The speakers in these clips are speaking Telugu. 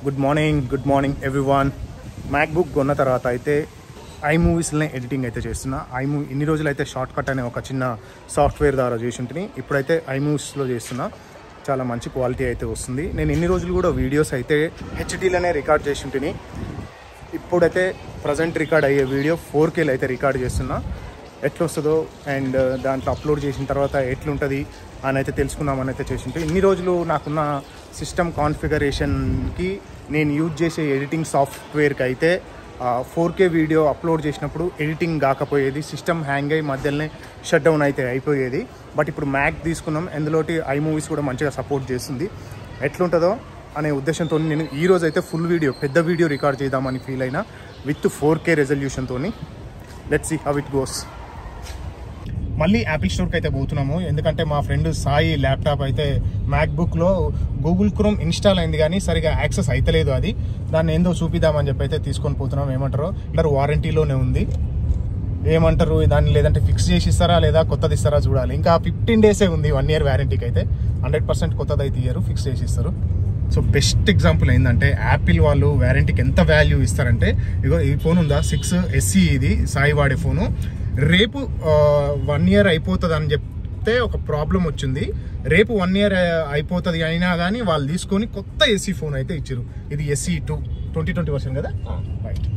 Good morning everyone. మ్యాక్బుక్ కొన్న తర్వాత అయితే ఐమూవీస్లోనే ఎడిటింగ్ అయితే చేస్తున్నా. ఇన్ని రోజులు అయితే షార్ట్ కట్ అనే ఒక చిన్న సాఫ్ట్వేర్ ద్వారా చేసి ఉంటుంది. ఇప్పుడైతే ఐమూవీస్లో చేస్తున్నా. చాలా మంచి క్వాలిటీ అయితే వస్తుంది. నేను ఇన్ని రోజులు కూడా వీడియోస్ అయితే హెచ్డీలోనే రికార్డ్ చేసి ఉంటుంది. ఇప్పుడైతే ప్రజెంట్ రికార్డ్ అయ్యే వీడియో 4Kలో అయితే రికార్డ్ చేస్తున్నా. ఎట్లా వస్తుందో అండ్ దాంట్లో అప్లోడ్ చేసిన తర్వాత ఎట్లుంటుంది అని అయితే తెలుసుకుందామని అయితే చేసి ఉంటే, ఇన్ని రోజులు నాకున్న సిస్టమ్ కాన్ఫిగరేషన్కి నేను యూజ్ చేసే ఎడిటింగ్ సాఫ్ట్వేర్కి అయితే 4K వీడియో అప్లోడ్ చేసినప్పుడు ఎడిటింగ్ కాకపోయేది. సిస్టమ్ హ్యాంగ్ అయ్యి మధ్యలోనే షట్ డౌన్ అయితే అయిపోయేది. బట్ ఇప్పుడు మ్యాక్ తీసుకున్నాం, అందులోటి ఐమూవీస్ కూడా మంచిగా సపోర్ట్ చేస్తుంది. ఎట్లుంటుందో అనే ఉద్దేశంతో నేను ఈరోజు అయితే ఫుల్ వీడియో, పెద్ద వీడియో రికార్డ్ చేద్దామని ఫీల్ అయినా విత్ 4K రెజల్యూషన్తో. Let's see how it goes. మళ్ళీ యాపిల్ స్టోర్కి అయితే పోతున్నాము, ఎందుకంటే మా ఫ్రెండ్ సాయి ల్యాప్టాప్ అయితే మ్యాక్బుక్లో గూగుల్ క్రోమ్ ఇన్స్టాల్ అయింది కానీ సరిగా యాక్సెస్ అయితలేదు. అది దాన్ని ఏందో చూపిద్దామని చెప్పి అయితే తీసుకొని పోతున్నాం. ఏమంటారు అందరూ వారంటీలోనే ఉంది. ఏమంటారు దాన్ని, లేదంటే ఫిక్స్ చేసి ఇస్తారా లేదా కొత్తది ఇస్తారా చూడాలి. ఇంకా 15 డేసే ఉంది 1 year వ్యారంటీకి. అయితే 100% కొత్తది అయితే ఇయ్యరు, ఫిక్స్ చేసి ఇస్తారు. సో బెస్ట్ ఎగ్జాంపుల్ ఏంటంటే యాపిల్ వాళ్ళు వ్యారంటీకి ఎంత వాల్యూ ఇస్తారంటే, ఇగో ఈ ఫోన్ ఉందా 6SE, ఇది సాయి వాడే ఫోను. రేపు 1 year అయిపోతుంది అని చెప్తే ఒక ప్రాబ్లం వచ్చింది. రేపు 1 year అయిపోతుంది అయినా కానీ వాళ్ళు తీసుకొని కొత్త SE ఫోన్ అయితే ఇచ్చారు. ఇది SE2 2020 వర్షన్ కదా, రైట్.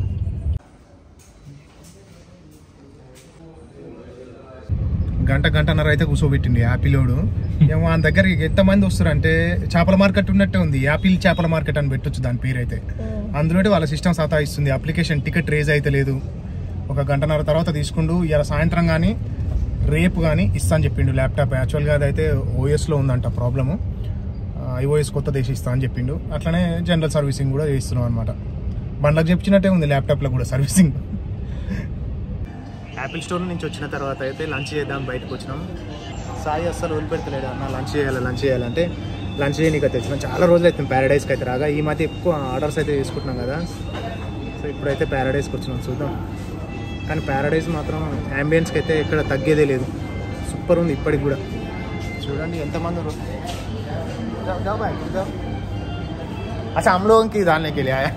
గంటన్నర అయితే కూర్చోబెట్టింది యాపిలోడు. ఏమో ఆయన దగ్గర ఎంతమంది వస్తారు అంటే చేపల మార్కెట్ ఉన్నట్టే ఉంది. యాపిల్ చేపల మార్కెట్ అని పెట్టొచ్చు దాని పేరు అయితే. అందులో వాళ్ళ సిస్టమ్ సతాయిస్తుంది. అప్లికేషన్ టికెట్ రేజ్ అయితే లేదు. ఒక గంటన్నర తర్వాత తీసుకుండు. ఇలా సాయంత్రం కానీ రేపు కానీ ఇస్తా అని చెప్పిండు ల్యాప్టాప్. యాక్చువల్గా అదైతే OSలో ఉందంట ప్రాబ్లము. iOS కొత్త దేశం ఇస్తా అని చెప్పిండు. అట్లనే జనరల్ సర్వీసింగ్ కూడా చేస్తున్నాం అనమాట. బండ్లకు చెప్పించినట్టే ఉంది ల్యాప్టాప్లో కూడా సర్వీసింగ్. యాపిల్ స్టోర్ నుంచి వచ్చిన తర్వాత అయితే లంచ్ చేద్దాం బయటకు వచ్చినాం. సాయి అస్సలు వదిలిపెడతలేడు. అన్న లంచ్ చేయాలంటే లంచ్ చేయడానికి అయితే వచ్చినాం. చాలా రోజులు అయితే ప్యారడైస్కి అయితే రాగా. ఈ మధ్య ఎక్కువ ఆర్డర్స్ అయితే తీసుకుంటున్నాం కదా. సో ఇప్పుడైతే ప్యారడైస్కి వచ్చినాం, చూద్దాం. కానీ ప్యారడైజ్ మాత్రం అంబియన్స్కి అయితే ఎక్కడ తగ్గేదే లేదు. సూపర్ ఉంది ఇప్పటికి కూడా. చూడండి ఎంతమంది అచ్చా हम लोगों की डालने के लिए आया.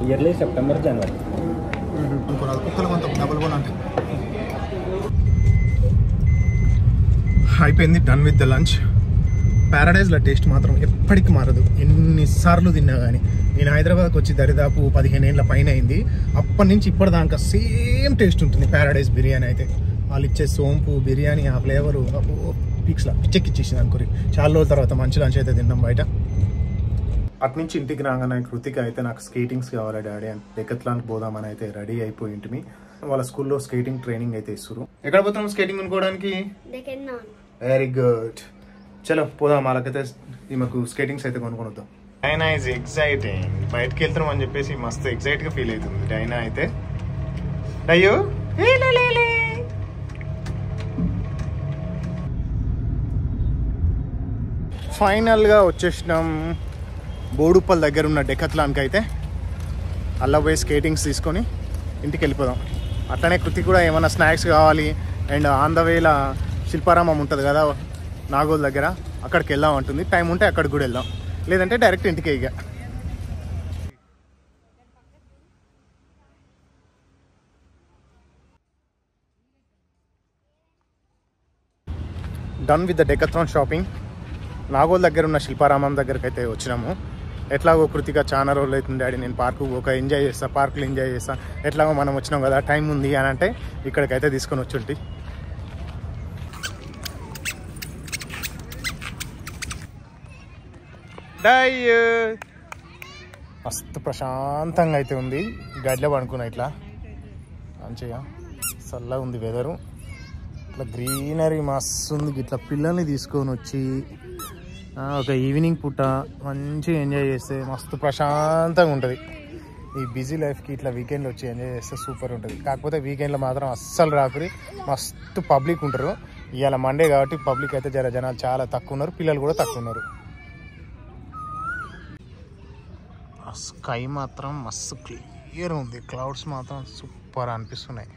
ఇయర్లీ సెప్టెంబర్ జనవరి కుక్కలు కొంత డబుల్ బోన్ అంటే అయిపోయింది. Done with the lunch. ప్యారడైజ్లో టేస్ట్ మాత్రం ఎప్పటికీ మారదు. ఎన్నిసార్లు తిన్నా కానీ. నేను హైదరాబాద్కి వచ్చి దరిదాపు 15 ఏళ్ళ పైన అయింది. అప్పటి నుంచి ఇప్పటిదాకా సేమ్ టేస్ట్ ఉంటుంది ప్యారడైజ్ బిర్యానీ అయితే. వాళ్ళు ఇచ్చే సోంపు బిర్యానీ, ఆ ఫ్లేవరు పిక్స్లా పిచ్చెక్కిచ్చేసింది అనుకోరి. చాలా రోజుల తర్వాత మంచి లంచ్ అయితే తిన్నాం బయట. అట్నుంచి ఇంటికి రాగానే కృతిక అయితే నాకు స్కేటింగ్స్ కావాలి డాడీ అని డెకత్లాన్కి పోదామని అయితే రెడీ అయిపోయి ఇంటిమి. వాళ్ళ స్కూల్లో స్కేటింగ్ ట్రైనింగ్ అయితే ఇస్తారు. ఎక్కడ పోతున్నాం స్కేటింగ్ కొనుక్కోవడానికి? వెరీ గుడ్, చలో పోదాం. వాళ్ళకైతే ఈమెకు స్కేటింగ్స్ అయితే కొనుక్కొని వద్దాం. డైనా ఈజ్ ఎగ్జైటింగ్. బయటకు వెళ్తున్నాం అని చెప్పేసి మస్తు ఎగ్జైట్గా ఫీల్ అవుతుంది డైనా అయితే. అయ్యో ఫైనల్గా వచ్చేసినాం బోడుప్పల్ దగ్గర ఉన్న డెకత్లాన్కి అయితే. అలా పోయి స్కేటింగ్స్ తీసుకొని ఇంటికి వెళ్ళిపోదాం. అట్లనే కృతి కూడా ఏమైనా స్నాక్స్ కావాలి. అండ్ ఆన్ ద వేలా శిల్పారామం ఉంటుంది కదా నాగోల్ దగ్గర, అక్కడికి వెళ్దాం అంటుంది. టైం ఉంటే అక్కడికి కూడా వెళ్దాం, లేదంటే డైరెక్ట్ ఇంటికే. ఇక done with the Decathlon shopping. Nagole దగ్గర ఉన్న శిల్పారామం దగ్గరికి అయితే వచ్చినాము. ఎట్లాగో కృతిక చాలా రోజులు అవుతుంది డాడీ నేను పార్కు ఎంజాయ్ చేస్తా, పార్కులు ఎంజాయ్ చేస్తా, ఎట్లాగో మనం వచ్చినాం కదా టైం ఉంది అని అంటే ఇక్కడికైతే తీసుకొని వచ్చి మస్తు ప్రశాంతంగా అయితే ఉంది. గడిలో పడుకున్నా ఇట్లా మంచిగా చల్లగా ఉంది వెదరు. ఇట్లా గ్రీనరీ మస్తు ఉంది. ఇట్లా పిల్లల్ని తీసుకొని వచ్చి ఒక ఈవినింగ్ పూట మంచిగా ఎంజాయ్ చేస్తే మస్తు ప్రశాంతంగా ఉంటుంది. ఈ బిజీ లైఫ్కి ఇట్లా వీకెండ్లో వచ్చి ఎంజాయ్ చేస్తే సూపర్ ఉంటుంది. కాకపోతే వీకెండ్లో మాత్రం అస్సలు రాకురి, మస్తు పబ్లిక్ ఉంటారు. ఇవాళ మండే కాబట్టి పబ్లిక్ అయితే జనాలు చాలా తక్కువ ఉన్నారు, పిల్లలు కూడా తక్కువ ఉన్నారు. స్కై మాత్రం మస్తు క్లియర్ ఉంది. క్లౌడ్స్ మాత్రం సూపర్ అనిపిస్తున్నాయి.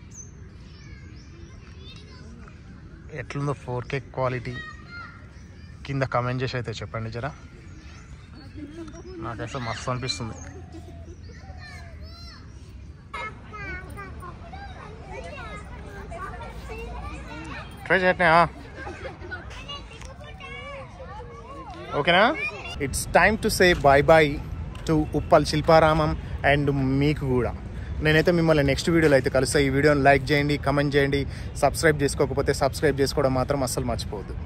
ఎట్లుందో 4K క్వాలిటీ. కింద కామెంట్ చేసి అయితే చెప్పండి జరా. నాకైతే మస్తు అనిపిస్తుంది. ట్రై చేయట్నా? ఓకేనా? It's time to say bye bye to Uppal Shilparamam and మీకు కూడా. నేనైతే మిమ్మల్ని నెక్స్ట్ వీడియోలో అయితే కలుస్తాను. ఈ వీడియోని లైక్ చేయండి, కమెంట్ చేయండి, సబ్స్క్రైబ్ చేసుకోకపోతే సబ్స్క్రైబ్ చేసుకోవడం మాత్రం అస్సలు మర్చిపోవద్దు.